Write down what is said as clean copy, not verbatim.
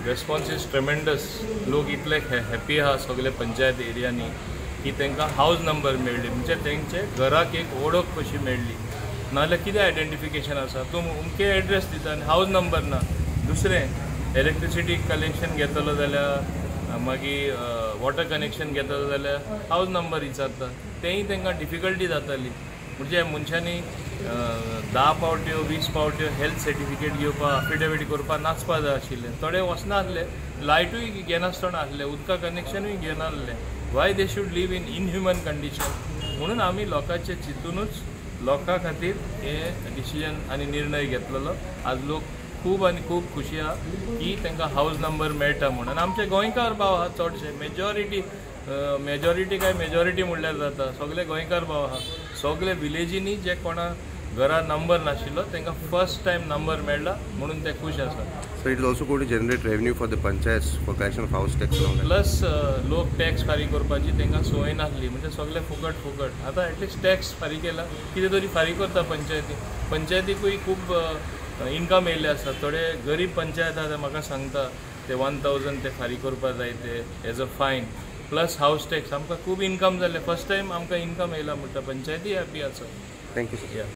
Response is ट्रेमेंडस. लोक इतले happy आहा सगळे पंचायत एरियांनी की तांकां हावज नंबर मेळ्ळी, म्हणजे तेंचे घराक एक वळख कशी मेळ्ळी. नाजाल्यार कितें आयडेंटिफिकेशन आसा, तूं अमके एड्रेस दिता आनी हावज नंबर ना. दुसरें इलेक्ट्रिसिटी कनेक्शन घेतलो जाल्यार मागीर वॉटर कनेक्शन घेतलो जाल्यार हावज नंबर विचारता, तेंय तांकां डिफिकल्टी जाताली. म्हणजे मनशांनी 10 पावट्यो 20 पावट्यो हेल्थ सर्टिफिकेट घेवपा अफिडेविट करपा नाचपा जाय आशिल्लें. थोडे वचनासले, लायटूय घेनासतना आसले, उदका कनेक्शनूय घेनासले. Why they should live in inhuman condition. म्हणून आमी लोकांचे चिंतूनच लोकां खातीर हे डिसिजन आनी निर्णय घेतलेलो. आज लोक खूब आनी खूब खुशी आहा की तांकां हावज नंबर मेळटा म्हणून. आमचे गोंयकार भाव आहा चडशे, मेजॉरिटी काय मेजॉरिटी म्हणल्यार जाता, सगळे गोंयकार भाव आहा. सगळे विलेजींनी जे कोणा घरा नंबर नाशिल्लो तांकां फर्स्ट टायम नंबर मेळ्ळा म्हणून ते खूश आसा. So it is also going to generate revenue for the panchayats for collection of house tax and all that. Plus लोक टॅक्स फारीक करपाची तांकां संवय नासली, म्हणजे सगळे फुकट. आतां एटलिस्ट टॅक्स फारीक केला, कितें तरी फारीक करता पंचायतीकूय खूब इन्कम येयल्ले आसा. थोडे गरीब पंचायत आहा ते म्हाका सांगता ते 1000 ते फारीक करपा जाय ते एज अ फायन. प्लस हावस टॅक्स आमकां खूब इन्कम जालें. फर्स्ट टायम आमकां इन्कम येयला म्हणटा पंचायती हॅपी आसा. Thank you, sir.